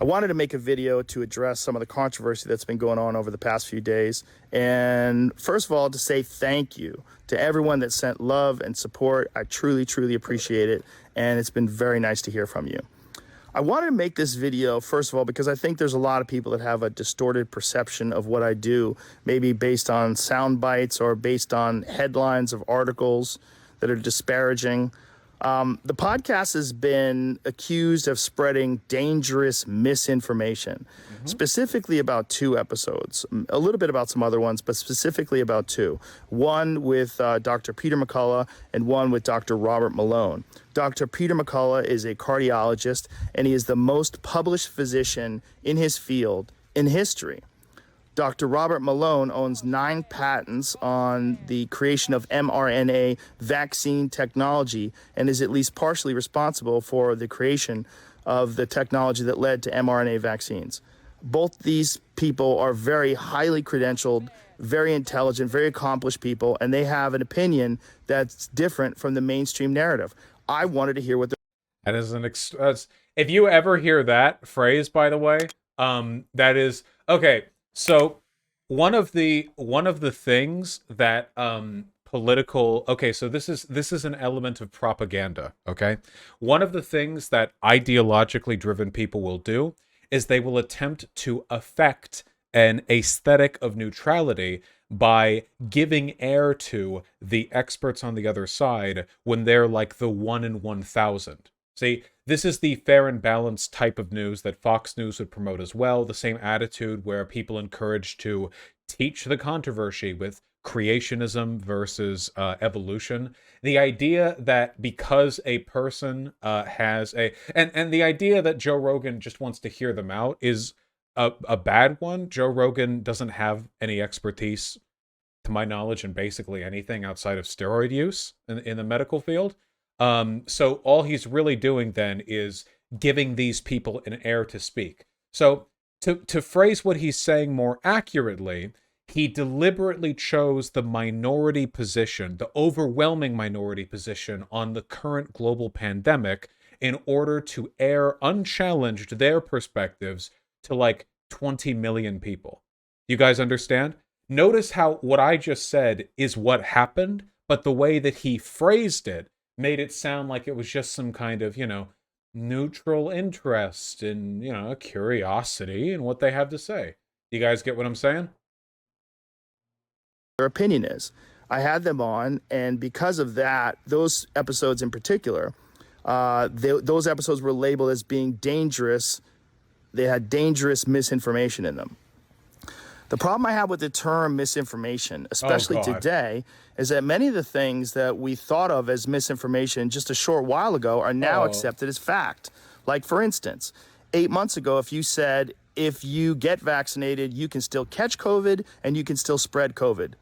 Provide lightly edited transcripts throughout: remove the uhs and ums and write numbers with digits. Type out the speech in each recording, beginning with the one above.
I wanted to make a video to address some of the controversy that's been going on over the past few days. And first of all, to say thank you to everyone that sent love and support. I truly, truly appreciate it. And it's been very nice to hear from you. I wanted to make this video, first of all, because I think there's a lot of people that have a distorted perception of what I do, maybe based on sound bites or based on headlines of articles that are disparaging. The podcast has been accused of spreading dangerous misinformation, specifically about 2 episodes, a little bit about some other ones, but specifically about 2. One with Dr. Peter McCullough and one with Dr. Robert Malone. Dr. Peter McCullough is a cardiologist, and he is the most published physician in his field in history. Dr. Robert Malone owns 9 patents on the creation of mRNA vaccine technology and is at least partially responsible for the creation of the technology that led to mRNA vaccines. Both these people are very highly credentialed, very intelligent, very accomplished people, and they have an opinion that's different from the mainstream narrative. I wanted to hear what That is if you ever hear that phrase, by the way, that is okay. So one of the things that political so this is an element of propaganda, okay? One of the things that ideologically driven people will do is they will attempt to affect an aesthetic of neutrality by giving air to the experts on the other side when they're like the 1 in 1,000. See, this is the fair and balanced type of news that Fox News would promote as well. The same attitude where people encourage to teach the controversy with creationism versus evolution. The idea that because a person has a... And the idea that Joe Rogan just wants to hear them out is a bad one. Joe Rogan doesn't have any expertise, to my knowledge, in basically anything outside of steroid use in the medical field. So all he's really doing then is giving these people an air to speak. So to phrase what he's saying more accurately, he deliberately chose the minority position, the overwhelming minority position on the current global pandemic in order to air unchallenged their perspectives to like 20 million people. You guys understand? Notice how what I just said is what happened, but the way that he phrased it made it sound like it was just some kind of, neutral interest and, curiosity in what they have to say. You guys get what I'm saying? their opinion is. I had them on, and because of that, those episodes in particular, those episodes were labeled as being dangerous. They had dangerous misinformation in them. The problem I have with the term misinformation, especially today, is that many of the things that we thought of as misinformation just a short while ago are now accepted as fact. Like, for instance, 8 months ago, if you said, if you get vaccinated, you can still catch COVID and you can still spread COVID,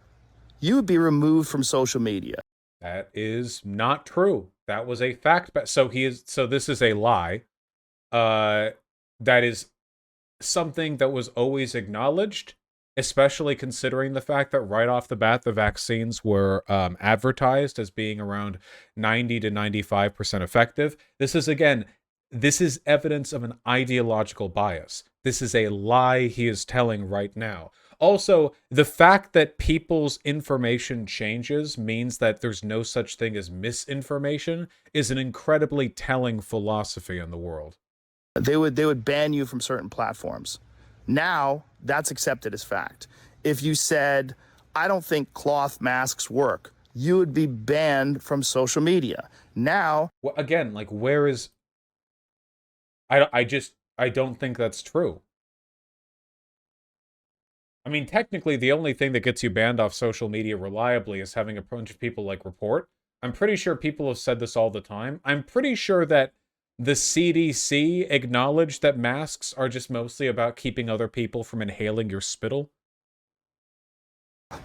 you would be removed from social media. That is not true. That was a fact. So this is a lie. That is something that was always acknowledged, especially considering the fact that right off the bat, the vaccines were advertised as being around 90 to 95% effective. This is evidence of an ideological bias. This is a lie he is telling right now. Also, the fact that people's information changes means that there's no such thing as misinformation is an incredibly telling philosophy in the world. They would ban you from certain platforms. Now, that's accepted as fact. If you said, I don't think cloth masks work, you would be banned from social media. Now... Well, again, like, where is... I don't think that's true. I mean, technically, the only thing that gets you banned off social media reliably is having a bunch of people, like, report. I'm pretty sure people have said this all the time. I'm pretty sure that the CDC acknowledged that masks are just mostly about keeping other people from inhaling your spittle.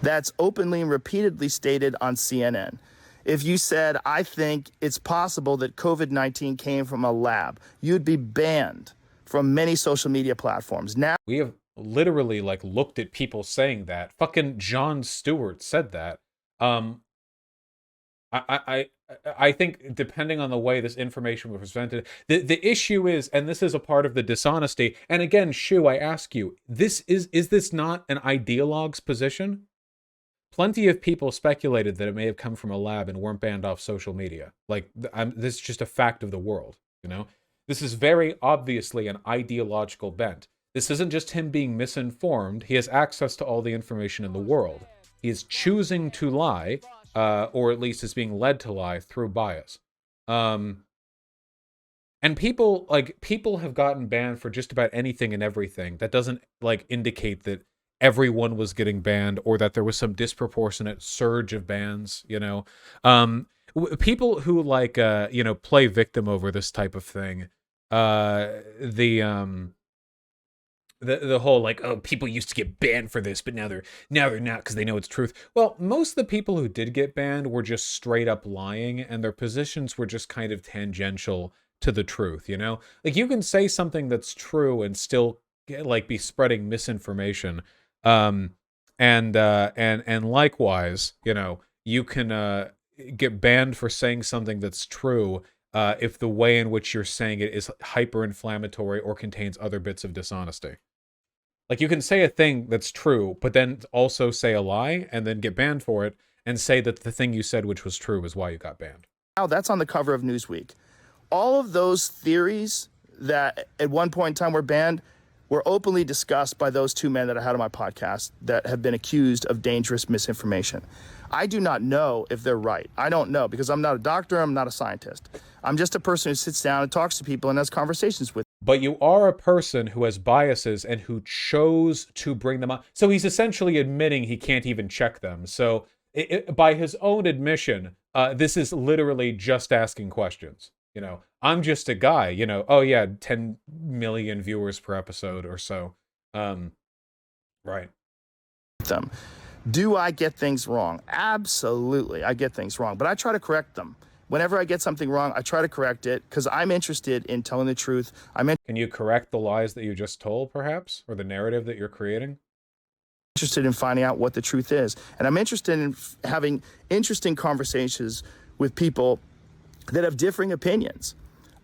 That's openly and repeatedly stated on CNN. If you said, I think it's possible that COVID-19 came from a lab, you'd be banned from many social media platforms. Now, we have literally, like, looked at people saying that. Fucking Jon Stewart said that. I think depending on the way this information was presented, the issue is, and this is a part of the dishonesty. And again, Shu, I ask you, is this not an ideologue's position? Plenty of people speculated that it may have come from a lab and weren't banned off social media. Like, this is just a fact of the world, you know? This is very obviously an ideological bent. This isn't just him being misinformed. He has access to all the information in the world. He is choosing to lie, or at least is being led to lie through bias. And people have gotten banned for just about anything and everything. That doesn't like indicate that everyone was getting banned or that there was some disproportionate surge of bans, you know. People who like play victim over this type of thing, the whole like, oh, people used to get banned for this, but now they're not because they know it's truth. Well, most of the people who did get banned were just straight up lying, and their positions were just kind of tangential to the truth, you know? Like, you can say something that's true and still like be spreading misinformation. And likewise, you know, you can get banned for saying something that's true if the way in which you're saying it is hyper-inflammatory or contains other bits of dishonesty. Like, you can say a thing that's true, but then also say a lie and then get banned for it and say that the thing you said which was true is why you got banned. Now, that's on the cover of Newsweek. All of those theories that at one point in time were banned were openly discussed by those two men that I had on my podcast that have been accused of dangerous misinformation. I do not know if they're right. I don't know, because I'm not a doctor, I'm not a scientist. I'm just a person who sits down and talks to people and has conversations with. But you are a person who has biases and who chose to bring them up. So he's essentially admitting he can't even check them. So by his own admission, this is literally just asking questions. You know, I'm just a guy, you know, oh yeah, 10 million viewers per episode or so. Right. Them. Do I get things wrong? Absolutely, I get things wrong, but I try to correct them. Whenever I get something wrong, I try to correct it because I'm interested in telling the truth. Can you correct the lies that you just told, perhaps, or the narrative that you're creating? Interested in finding out what the truth is, and I'm interested in having interesting conversations with people that have differing opinions.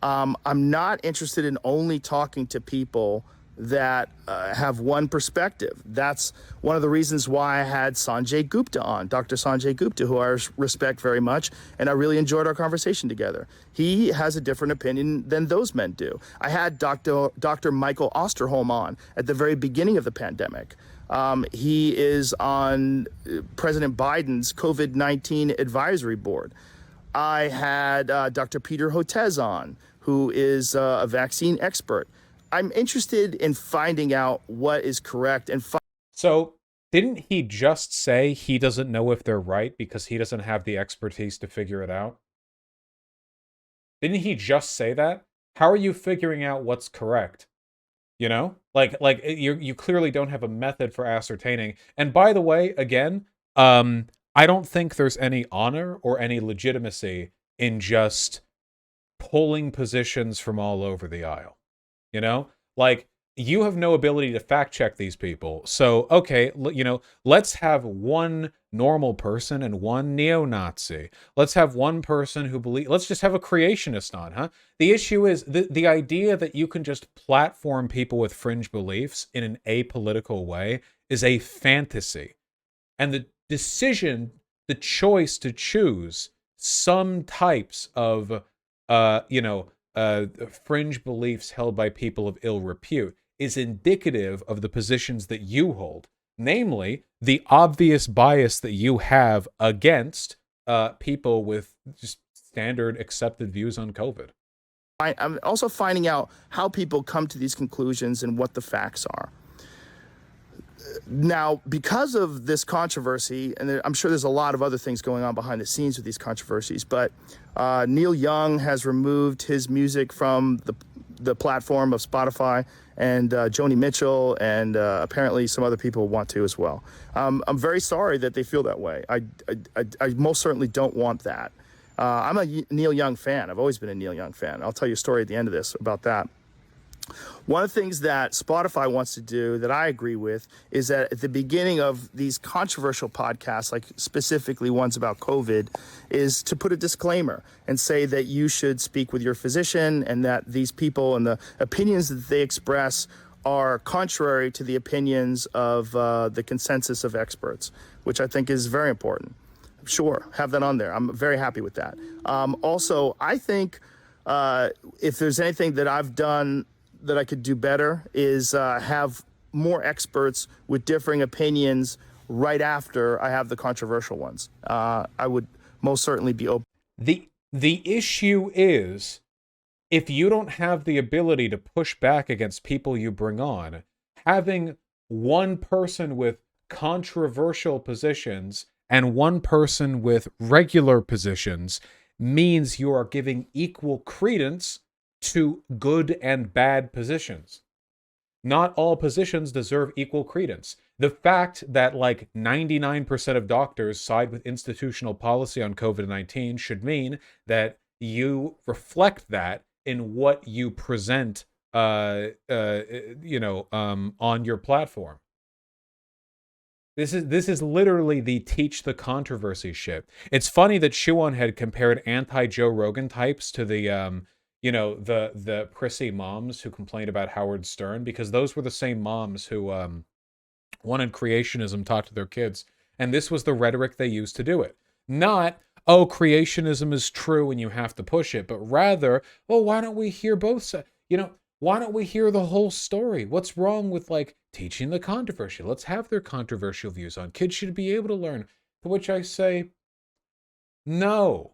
I'm not interested in only talking to people that have one perspective. That's one of the reasons why I had Sanjay Gupta on, Dr. Sanjay Gupta, who I respect very much, and I really enjoyed our conversation together. He has a different opinion than those men do. I had Dr. Michael Osterholm on at the very beginning of the pandemic. He is on President Biden's COVID-19 advisory board. I had Dr. Peter Hotez on, who is a vaccine expert. I'm interested in finding out what is correct. So didn't he just say he doesn't know if they're right because he doesn't have the expertise to figure it out? Didn't he just say that? How are you figuring out what's correct? You know, like you clearly don't have a method for ascertaining. And by the way, again, I don't think there's any honor or any legitimacy in just pulling positions from all over the aisle. You know, like, you have no ability to fact check these people. So, okay, you know, let's have one normal person and one neo-Nazi. Let's have one person who let's just have a creationist on, huh? The issue is the idea that you can just platform people with fringe beliefs in an apolitical way is a fantasy. And the decision, the choice to choose some types of, fringe beliefs held by people of ill repute is indicative of the positions that you hold, namely the obvious bias that you have against people with just standard accepted views on COVID. I'm also finding out how people come to these conclusions and what the facts are. Now, because of this controversy, and I'm sure there's a lot of other things going on behind the scenes with these controversies, but Neil Young has removed his music from the platform of Spotify, and Joni Mitchell, and apparently some other people want to as well. I'm very sorry that they feel that way. I most certainly don't want that. I'm a Neil Young fan. I've always been a Neil Young fan. I'll tell you a story at the end of this about that. One of the things that Spotify wants to do that I agree with is that at the beginning of these controversial podcasts, like specifically ones about COVID, is to put a disclaimer and say that you should speak with your physician and that these people and the opinions that they express are contrary to the opinions of the consensus of experts, which I think is very important. Sure, have that on there. I'm very happy with that. Also, I think if there's anything that I've done that I could do better is have more experts with differing opinions right after I have the controversial ones. I would most certainly be open. The issue is, if you don't have the ability to push back against people you bring on, having one person with controversial positions and one person with regular positions means you are giving equal credence to good and bad positions. Not all positions deserve equal credence. The fact that like 99% of doctors side with institutional policy on COVID-19 should mean that you reflect that in what you present, on your platform. This is literally the teach the controversy shit. It's funny that Shuon had compared anti-Joe Rogan types to the the prissy moms who complained about Howard Stern, because those were the same moms who wanted creationism taught to their kids, and this was the rhetoric they used to do it. Not, oh, creationism is true and you have to push it, but rather, well, why don't we hear both sides? Why don't we hear the whole story? What's wrong with like teaching the controversy? Let's have their controversial views on. Kids should be able to learn. To which I say, no.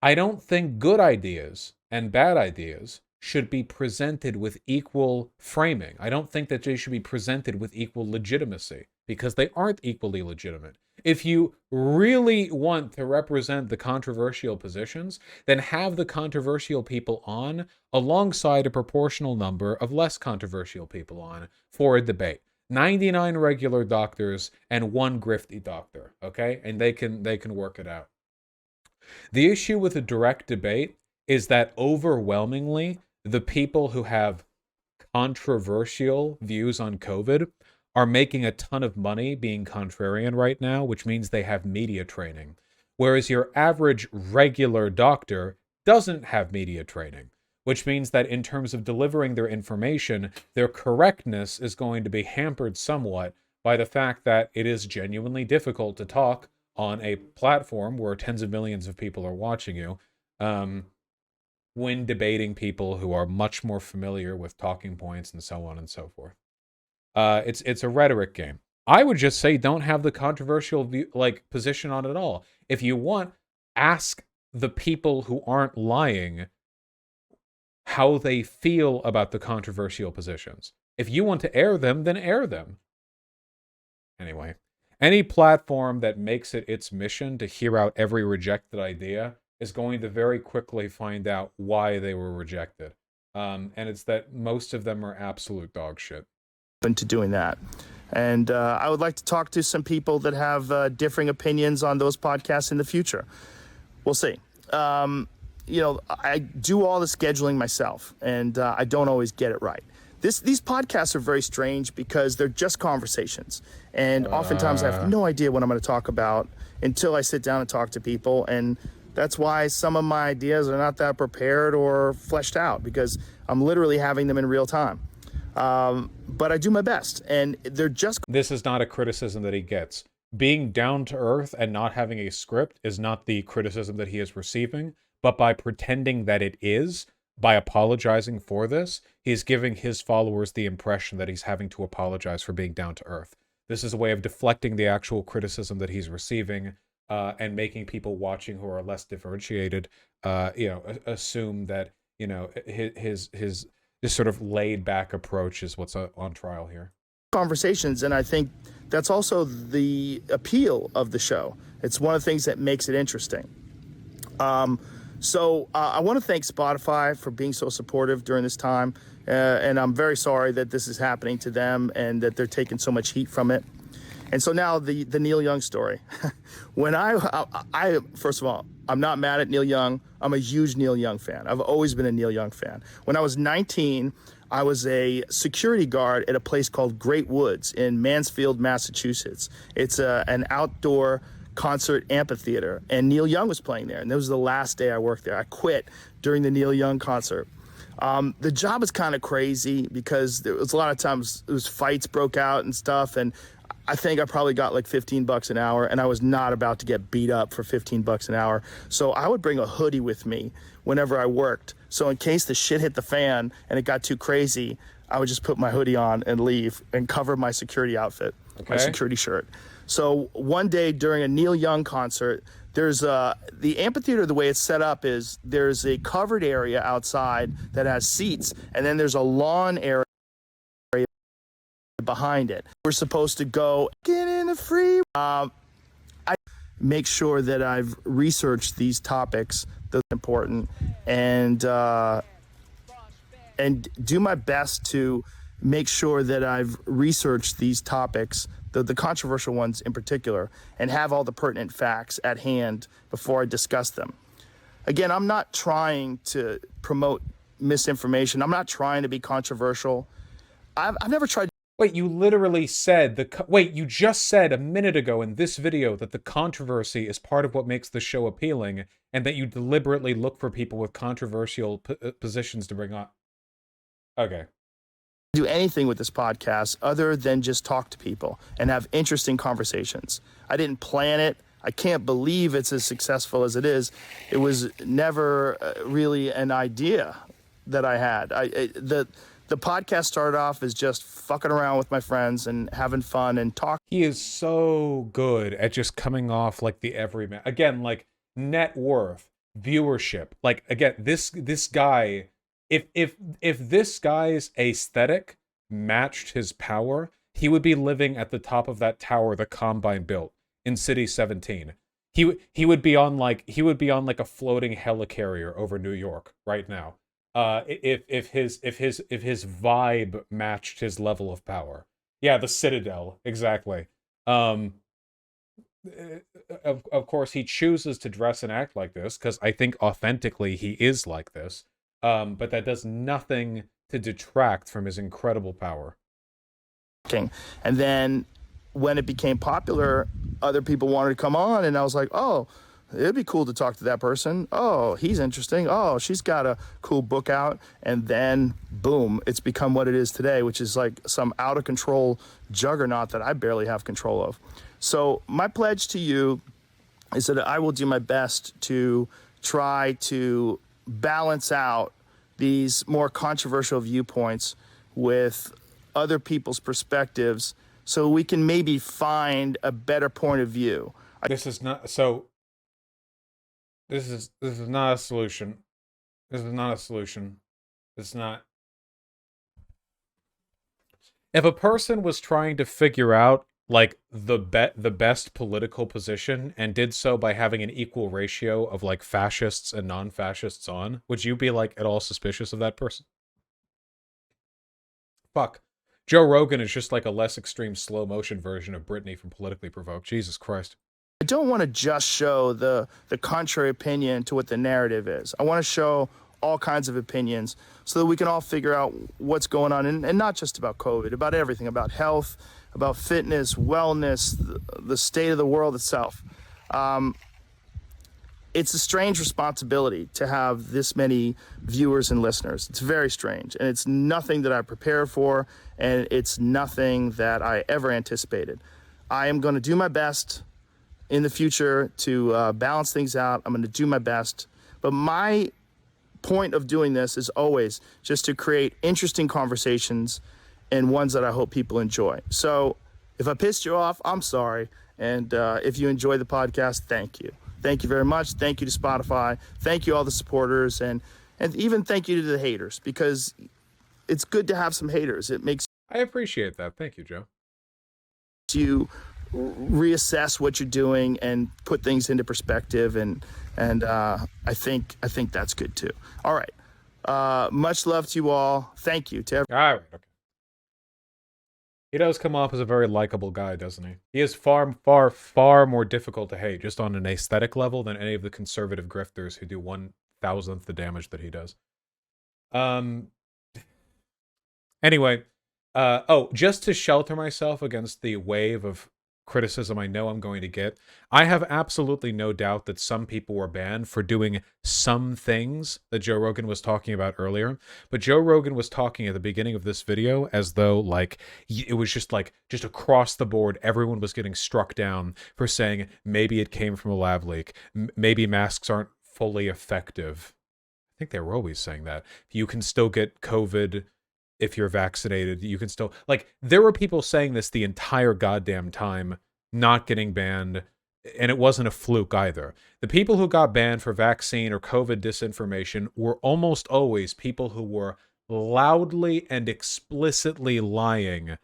I don't think good ideas and bad ideas should be presented with equal framing. I don't think that they should be presented with equal legitimacy, because they aren't equally legitimate. If you really want to represent the controversial positions, then have the controversial people on alongside a proportional number of less controversial people on for a debate. 99 regular doctors and one grifty doctor, okay? And they can work it out. The issue with a direct debate is that overwhelmingly, the people who have controversial views on COVID are making a ton of money being contrarian right now, which means they have media training. Whereas your average regular doctor doesn't have media training, which means that in terms of delivering their information, their correctness is going to be hampered somewhat by the fact that it is genuinely difficult to talk on a platform where tens of millions of people are watching you, when debating people who are much more familiar with talking points and so on and so forth. It's a rhetoric game. I would just say don't have the controversial view, position on it all. If you want, ask the people who aren't lying how they feel about the controversial positions. If you want to air them, then air them. Anyway. Any platform that makes it its mission to hear out every rejected idea is going to very quickly find out why they were rejected. And it's that most of them are absolute dog shit. To doing that. And I would like to talk to some people that have differing opinions on those podcasts in the future. We'll see. I do all the scheduling myself, and I don't always get it right. These podcasts are very strange because they're just conversations. And oftentimes I have no idea what I'm going to talk about until I sit down and talk to people. And that's why some of my ideas are not that prepared or fleshed out, because I'm literally having them in real time. But I do my best, and they're just... This is not a criticism that he gets. Being down to earth and not having a script is not the criticism that he is receiving, but by pretending that it is, by apologizing for this, he's giving his followers the impression that he's having to apologize for being down to earth. This is a way of deflecting the actual criticism that he's receiving, and making people watching who are less differentiated, assume that, his this sort of laid back approach is what's on trial here. Conversations, and I think that's also the appeal of the show. It's one of the things that makes it interesting. So I want to thank Spotify for being so supportive during this time, and I'm very sorry that this is happening to them and that they're taking so much heat from it. And so now the Neil Young story. When I first of all, I'm not mad at Neil Young. I'm a huge Neil Young fan. I've always been a Neil Young fan. When I was 19, I was a security guard at a place called Great Woods in Mansfield, Massachusetts. It's an outdoor concert amphitheater, and Neil Young was playing there. And that was the last day I worked there. I quit during the Neil Young concert. The job was kind of crazy because there was a lot of times it was fights broke out and stuff, and I think I probably got like $15 an hour, and I was not about to get beat up for $15 an hour. So I would bring a hoodie with me whenever I worked. So in case the shit hit the fan and it got too crazy, I would just put my hoodie on and leave and cover my security outfit, my security shirt. So one day during a Neil Young concert, there's the amphitheater, the way it's set up is there's a covered area outside that has seats, and then there's a lawn area behind it. We're supposed to go get in the free. I make sure that I've researched these topics that's important, and do my best to make sure that I've researched these topics, the controversial ones in particular, and have all the pertinent facts at hand before I discuss them. Again, I'm not trying to promote misinformation. I'm not trying to be controversial. I've never tried. Wait, you literally said wait, you just said a minute ago in this video that the controversy is part of what makes the show appealing, and that you deliberately look for people with controversial positions to bring up. Okay. Do anything with this podcast other than just talk to people and have interesting conversations. I didn't plan it. I can't believe it's as successful as it is. It was never really an idea that I had. The podcast started off as just fucking around with my friends and having fun and talking. He is so good at just coming off like the everyman. Again, like net worth, viewership. Like again, this guy, if this guy's aesthetic matched his power, he would be living at the top of that tower the Combine built in City 17. He would be on like a floating helicarrier over New York right now. If his vibe matched his level of power. Yeah, the Citadel, exactly. Of course, he chooses to dress and act like this because I think authentically he is like this. But that does nothing to detract from his incredible power. And then when it became popular, other people wanted to come on, and I was like, oh, it'd be cool to talk to that person. Oh, he's interesting. Oh, she's got a cool book out. And then, boom, it's become what it is today, which is like some out-of-control juggernaut that I barely have control of. So my pledge to you is that I will do my best to try to balance out these more controversial viewpoints with other people's perspectives so we can maybe find a better point of view. This is not... So... This is not a solution. This is not a solution. It's not. If a person was trying to figure out like the best political position and did so by having an equal ratio of like fascists and non-fascists on, would you be like at all suspicious of that person? Fuck. Joe Rogan is just like a less extreme slow motion version of Britney from Politically Provoked. Jesus Christ. I don't want to just show the contrary opinion to what the narrative is. I want to show all kinds of opinions so that we can all figure out what's going on, and not just about COVID, about everything, about health, about fitness, wellness, the state of the world itself. It's a strange responsibility to have this many viewers and listeners. It's very strange, and it's nothing that I prepared for, and it's nothing that I ever anticipated. I am going to do my best in the future to balance things out. I'm going to do my best. But my point of doing this is always just to create interesting conversations and ones that I hope people enjoy. So if I pissed you off, I'm sorry. And if you enjoy the podcast, thank you. Thank you very much. Thank you to Spotify. Thank you all the supporters. And even thank you to the haters, because it's good to have some haters. It makes... I appreciate that. Thank you, Joe. You reassess what you're doing and put things into perspective, and I think that's good too. All right, much love to you all. Thank you to everyone. All right. Okay. He does come off as a very likable guy, doesn't he? He is far, far, far more difficult to hate just on an aesthetic level than any of the conservative grifters who do 1,000th the damage that he does. Um. Anyway, just to shelter myself against the wave of criticism I know I'm going to get, I have absolutely no doubt that some people were banned for doing some things that Joe Rogan was talking about earlier. But Joe Rogan was talking at the beginning of this video as though like it was just across the board, everyone was getting struck down for saying maybe it came from a lab leak, maybe masks aren't fully effective. I think they were always saying that. You can still get COVID if you're vaccinated. You can still, like, there were people saying this the entire goddamn time, not getting banned, and it wasn't a fluke either. The people who got banned for vaccine or COVID disinformation were almost always people who were loudly and explicitly lying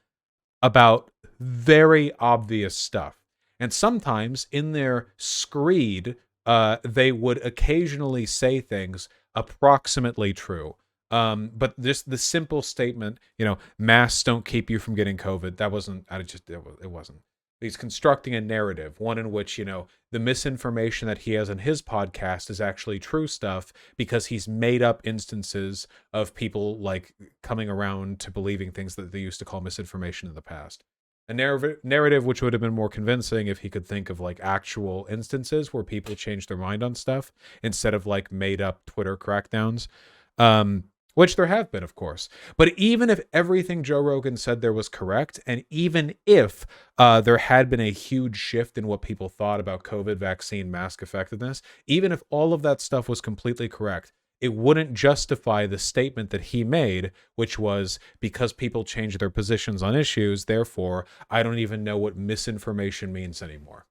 about very obvious stuff. And sometimes in their screed, they would occasionally say things approximately true. But just the simple statement, masks don't keep you from getting COVID. That wasn't, it wasn't. He's constructing a narrative, one in which, the misinformation that he has in his podcast is actually true stuff because he's made up instances of people like coming around to believing things that they used to call misinformation in the past. A narrative which would have been more convincing if he could think of like actual instances where people changed their mind on stuff instead of like made up Twitter crackdowns. Which there have been, of course. But even if everything Joe Rogan said there was correct, and even if there had been a huge shift in what people thought about COVID vaccine mask effectiveness, even if all of that stuff was completely correct, it wouldn't justify the statement that he made, which was, because people change their positions on issues, therefore, I don't even know what misinformation means anymore.